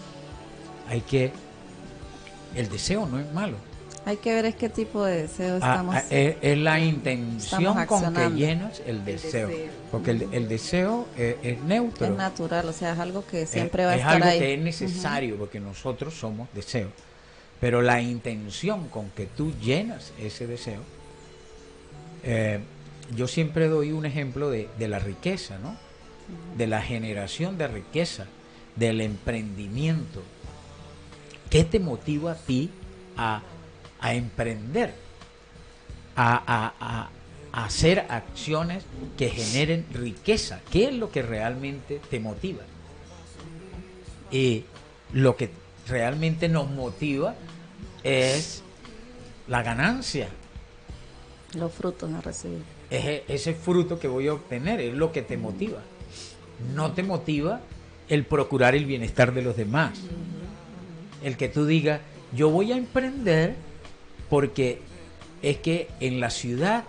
El deseo no es malo. Hay que ver qué tipo de deseo estamos. Es la intención con que llenas el deseo. Porque el deseo es neutro. Es natural, o sea, es algo que siempre va a estar ahí. Es algo que es necesario, porque nosotros somos deseo. Pero la intención con que tú llenas ese deseo, yo siempre doy un ejemplo de la riqueza, ¿no? De la generación de riqueza, del emprendimiento. ¿Qué te motiva a ti a emprender, a hacer acciones que generen riqueza. ¿Qué es lo que realmente te motiva? Y lo que realmente nos motiva es la ganancia. Los frutos a recibir. Es ese fruto que voy a obtener, es lo que te motiva. No te motiva el procurar el bienestar de los demás. El que tú digas, yo voy a emprender porque es que en la ciudad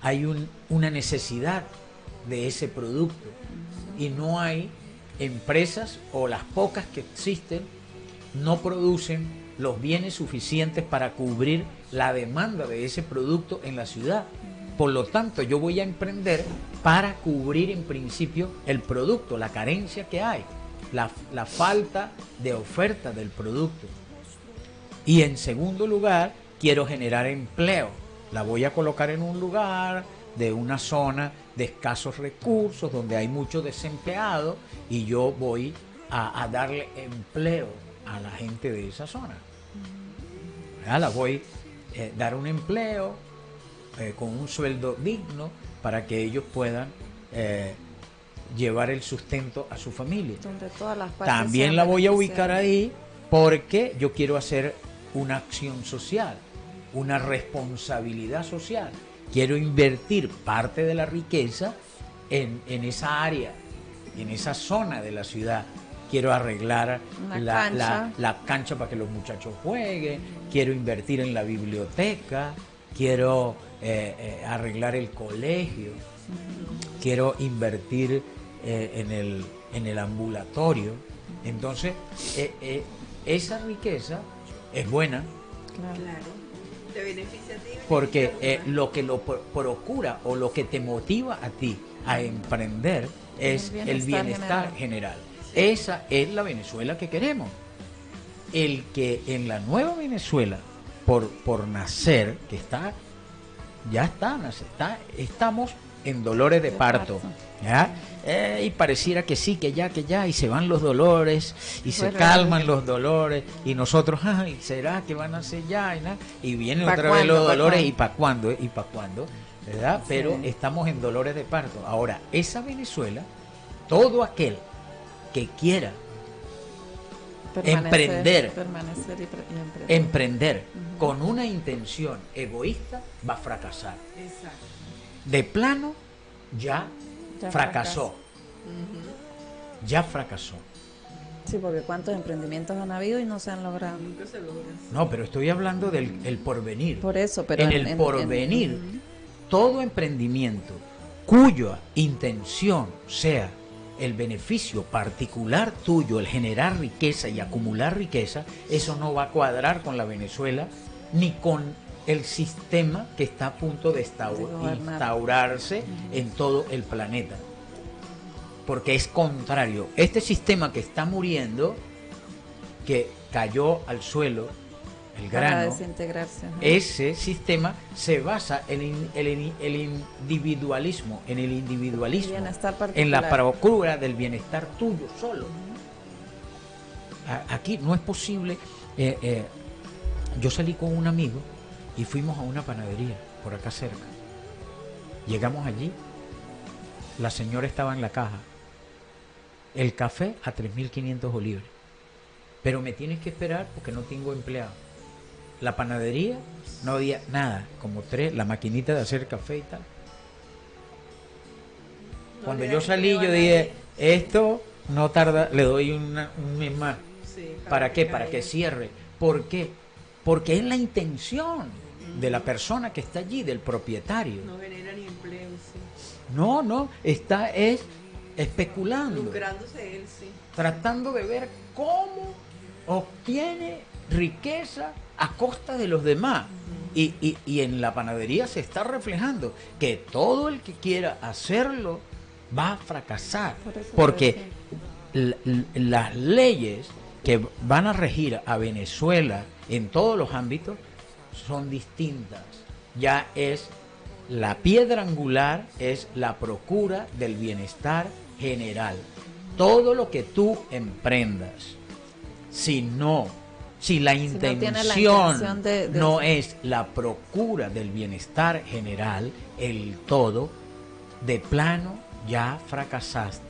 hay una necesidad de ese producto y no hay empresas, o las pocas que existen no producen los bienes suficientes para cubrir la demanda de ese producto en la ciudad. Por lo tanto, yo voy a emprender para cubrir en principio el producto, la carencia que hay, la falta de oferta del producto. Y en segundo lugar, quiero generar empleo. La voy a colocar en un lugar de una zona de escasos recursos, donde hay muchos desempleados, y yo voy a darle empleo a la gente de esa zona. La voy a dar un empleo con un sueldo digno para que ellos puedan llevar el sustento a su familia. Donde todas las partes También sean la voy a ubicar beneficiadas. ahí porque yo quiero hacer una acción social, una responsabilidad social. Quiero invertir parte de la riqueza en esa área, en esa zona de la ciudad. Quiero arreglar la cancha para que los muchachos jueguen, quiero invertir en la biblioteca, quiero arreglar el colegio, quiero invertir en el ambulatorio. Entonces, esa riqueza es buena. Claro. Te beneficia a ti. Porque lo que lo procura o lo que te motiva a ti a emprender es el bienestar general. Esa es la Venezuela que queremos. El que en la nueva Venezuela, por nacer, que estamos en dolores de parto. ¿Ya? Y pareciera que sí, que ya, y se van los dolores, y se calman los dolores, y nosotros, ay, ¿será que van a ser ya? Y vienen otra vez los dolores, ¿y para cuándo? ¿Y para cuándo? ¿Verdad? Sí. Pero estamos en dolores de parto. Ahora, esa Venezuela, todo aquel que quiera emprender con una intención egoísta, va a fracasar. Exacto. De plano, ya fracasó. Ya fracasó. Sí, porque cuántos emprendimientos han habido y no se han logrado. Nunca se logra. No, pero estoy hablando del porvenir. Por eso, pero en el porvenir, todo emprendimiento cuya intención sea el beneficio particular tuyo, el generar riqueza y acumular riqueza, eso no va a cuadrar con la Venezuela ni con el sistema que está a punto de instaurarse en todo el planeta. Porque es contrario. Este sistema que está muriendo, que cayó al suelo, el grano, ese sistema se basa en el individualismo, en la procura del bienestar tuyo solo. Aquí no es posible. Yo salí con un amigo y fuimos a una panadería por acá cerca. Llegamos allí, la señora estaba en la caja, el café a 3.500 bolívares, pero me tienes que esperar porque no tengo empleado. La panadería no había nada, como la maquinita de hacer café y tal. Cuando yo salí, yo dije, esto no tarda, le doy un mes más. Sí, ¿Para qué? Para que cierre. ¿Por qué? Porque es la intención de la persona que está allí, del propietario. No genera ni empleo, sí. No, está especulando. Lucrándose él, sí. Tratando de ver cómo obtiene riqueza a costa de los demás. Y en la panadería se está reflejando que todo el que quiera hacerlo va a fracasar. Porque las leyes que van a regir a Venezuela en todos los ámbitos son distintas. Ya es la piedra angular, es la procura del bienestar general. Todo lo que tú emprendas, si Si la no tiene la intención intención de- no es la procura del bienestar general, el todo, de plano ya fracasaste.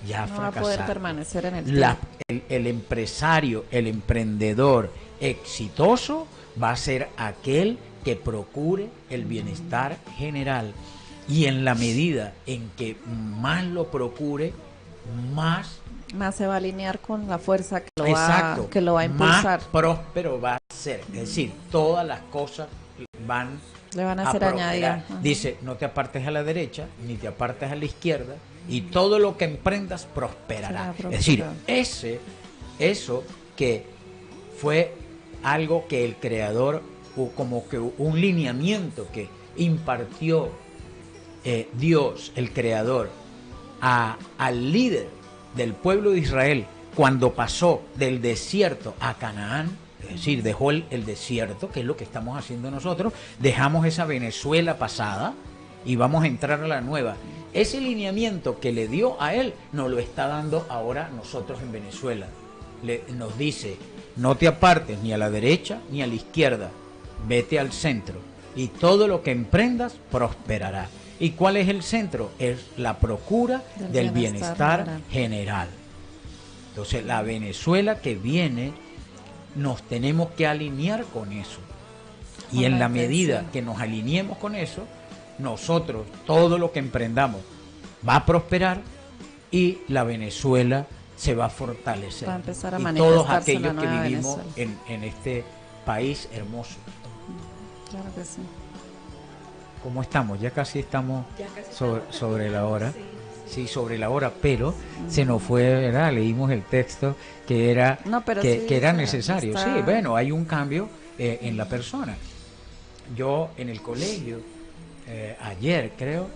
Ya no va a fracasaste. poder permanecer en el La- tiempo. el empresario, el emprendedor exitoso va a ser aquel que procure el bienestar general. Y en la medida en que más lo procure, más Más se va a alinear con la fuerza que lo exacto, va, que lo va a impulsar. más próspero va a ser. Es decir, todas las cosas van Le van a ser prosperar. añadidas. Ajá. Dice, no te apartes a la derecha, ni te apartes a la izquierda, y todo lo que emprendas prosperará. Será Es decir, prosperado. eso que fue algo que el creador, o como que un lineamiento que impartió Dios, el creador, al líder del pueblo de Israel cuando pasó del desierto a Canaán, es decir, dejó el desierto, que es lo que estamos haciendo nosotros, dejamos esa Venezuela pasada y vamos a entrar a la nueva. Ese lineamiento que le dio a él nos lo está dando ahora nosotros en Venezuela. Nos dice, no te apartes ni a la derecha ni a la izquierda, vete al centro y todo lo que emprendas prosperará. ¿Y cuál es el centro? Es la procura del bienestar general. Entonces, la Venezuela que viene, nos tenemos que alinear con eso. Y Con en la la medida intención. que nos alineemos con eso, nosotros, todo lo que emprendamos va a prosperar y la Venezuela se va a fortalecer. Va a empezar a y todos manifestarse la aquellos que nueva vivimos Venezuela. en este país hermoso. Claro que sí. ¿Cómo estamos? Ya casi estamos sobre la hora. Sí, sobre la hora, pero se nos fue, ¿verdad? Leímos el texto que era, No, pero que, sí, que era está- necesario. está- Sí, bueno, hay un cambio en la persona. Yo en el colegio, ayer creo,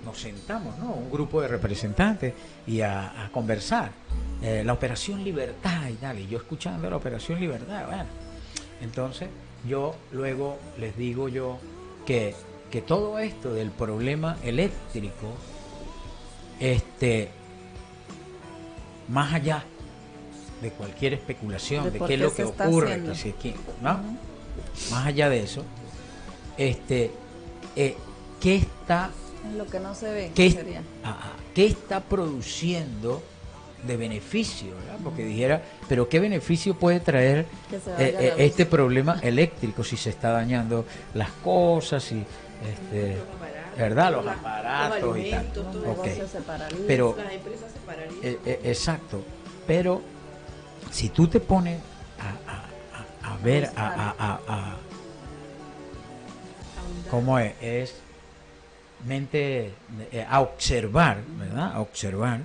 nos sentamos, ¿no? Un grupo de representantes y a conversar. La Operación Libertad y tal, y yo escuchando la Operación Libertad, bueno. Entonces, yo luego les digo yo que todo esto del problema eléctrico, más allá de cualquier especulación De de por qué es qué lo se que está ocurre, haciendo. ¿no? Más allá de eso, ¿qué está Es lo que no se ve. ¿Qué, sería. qué está produciendo de beneficio? ¿Verdad? Porque dijera, pero ¿qué beneficio puede traer Que se vaya la luz. este problema eléctrico si se está dañando las cosas y ¿verdad? Los aparatos y tal. alimentos, Los todo. Ok. negocios se paralizan. Pero Las empresas se paralizan. exacto, pero si tú te pones a ver, cómo es mente, a observar, ¿verdad? A observar,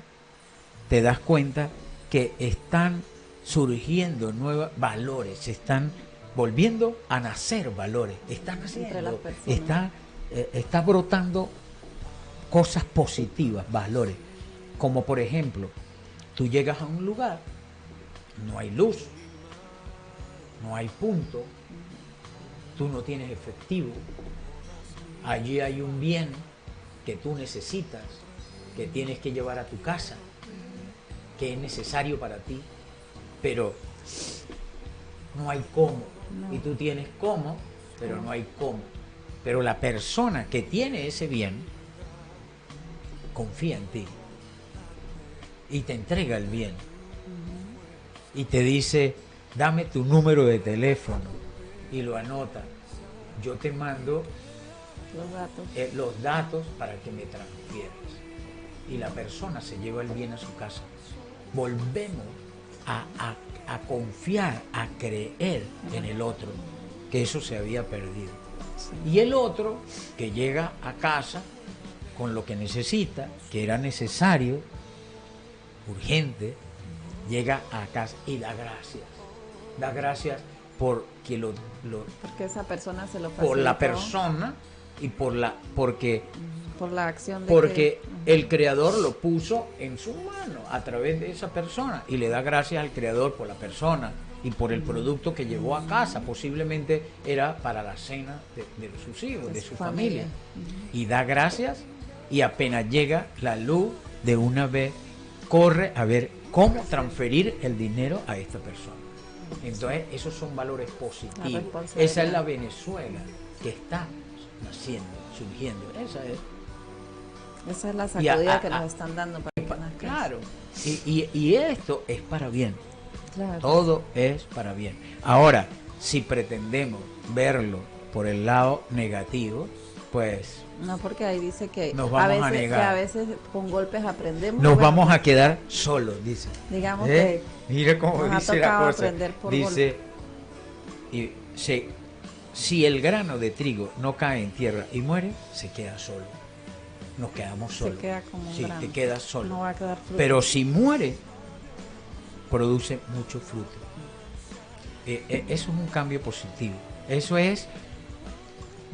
te das cuenta que están surgiendo nuevos valores, se están volviendo a nacer valores, están Entre las naciendo, personas. está brotando cosas positivas, valores, como por ejemplo, tú llegas a un lugar, no hay luz, no hay punto, tú no tienes efectivo, allí hay un bien que tú necesitas, que tienes que llevar a tu casa, que es necesario para ti, pero no hay cómo, y tú tienes cómo, pero no hay cómo. Pero la persona que tiene ese bien confía en ti y te entrega el bien y te dice, dame tu número de teléfono, y lo anota, yo te mando Los datos. los datos para que me transfieras, y la persona se lleva el bien a su casa. Volvemos a confiar, a creer en el otro, que eso se había perdido. Y el otro que llega a casa con lo que necesita, que era necesario, urgente, llega a casa y da gracias. Da gracias porque Porque esa persona se lo por la facilitó, persona y porque por la acción de porque que, el creador lo puso en su mano a través de esa persona, y le da gracias al creador por la persona y por el producto que llevó a casa. Posiblemente era para la cena de sus hijos, de su familia. Y da gracias, y apenas llega la luz, de una vez corre a ver cómo transferir el dinero a esta persona. Entonces, esos son valores positivos. Esa es la Venezuela que está naciendo, surgiendo. Esa es la sacudida que nos están dando para que nazcan. Claro. Y esto es para bien. Claro. Todo es para bien. Ahora, si pretendemos verlo por el lado negativo, pues No, porque ahí dice que nos vamos a que negar. a veces con golpes aprendemos. Nos Bueno, vamos a quedar solos, dice. digamos que Mire cómo nos ha dice la tocado cosa. aprender por Dice, si el grano de trigo no cae en tierra y muere, se queda solo. Nos quedamos solos. se queda como un Sí, grano. te quedas solo. No va a quedar fruto. Pero si muere, produce mucho fruto. Eso es un cambio positivo. Eso es,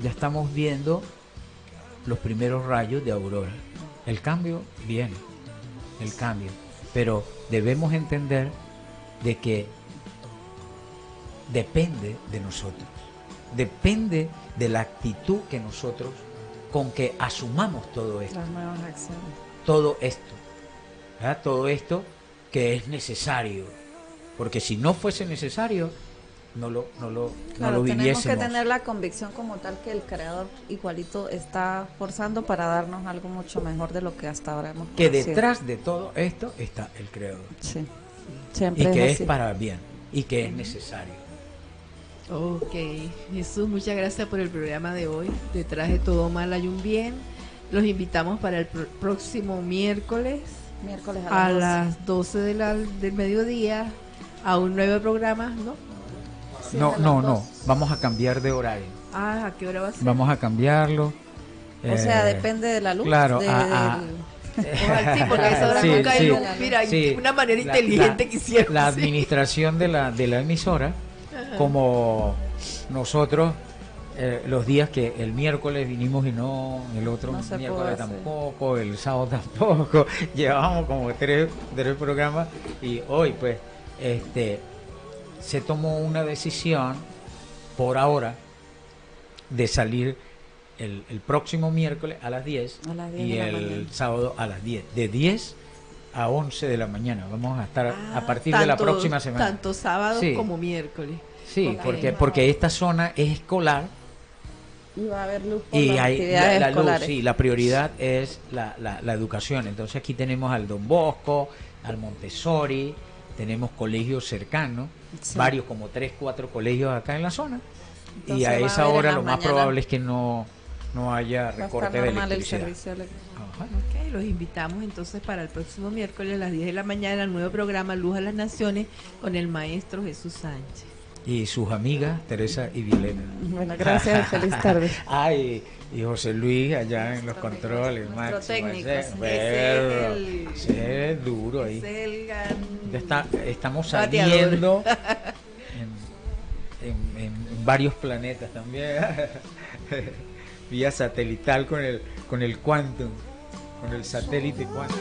ya estamos viendo los primeros rayos de aurora. El cambio viene, el cambio. Pero debemos entender de que depende de nosotros. Depende de la actitud que nosotros, con que asumamos todo esto. Las nuevas acciones. Todo esto, ¿verdad? Todo esto que es necesario, porque si no fuese necesario no lo Claro, tenemos viviésemos. que tener la convicción como tal que el creador igualito está forzando para darnos algo mucho mejor de lo que hasta ahora hemos Que conocido. detrás de todo esto está el creador, Sí, y siempre que es es así. para bien y que es necesario. Ok, Jesús, muchas gracias por el programa de hoy. Detrás de todo mal hay un bien. Los invitamos para el próximo miércoles Miércoles a las 12. las 12 del mediodía a un nuevo programa, ¿no? Sí, No, a las no, 12. vamos a cambiar de horario. Ah, ¿a qué hora va a ser? Vamos a cambiarlo. O sea, depende de la luz. Claro, del- Ojalá, sí, porque a esa hora Sí, nunca hay sí, luz. Mira, sí. una manera inteligente que hicieron. La sí. administración de la emisora, como nosotros los días que el miércoles vinimos y no, el otro No se miércoles pudo hacer. tampoco, el sábado tampoco, llevábamos como tres programas y hoy pues se tomó una decisión por ahora de salir el próximo miércoles a las 10 A las 10 y de la el mañana. sábado a las 10, de 10 a 11 de la mañana. Vamos a estar a partir de la Tanto- próxima semana. Tanto sábado Sí. como miércoles. Sí, Ok. porque esta zona es escolar Y va a haber luz por y las hay actividades la luz, escolares. sí, la prioridad es la educación. Entonces aquí tenemos al Don Bosco, al Montessori, tenemos colegios cercanos, Sí. varios como 3, 4 colegios acá en la zona. Entonces y a va a esa haber en hora la lo más mañana- probable es que no haya Va a estar recorte de normal el electricidad. servicio eléctrico. Ajá. Ok, los invitamos entonces para el próximo miércoles a las 10 de la mañana al nuevo programa Luz a las Naciones con el maestro Jesús Sánchez. Y sus amigas Teresa y Violeta. Bueno, gracias y feliz tarde. Ay, y José Luis allá en los controles, nuestro Máximo, técnico, ese ese perro, es el- ese es duro ahí. Es el Estamos bateador. saliendo en varios planetas también. Vía satelital con el Quantum, con el satélite Quantum.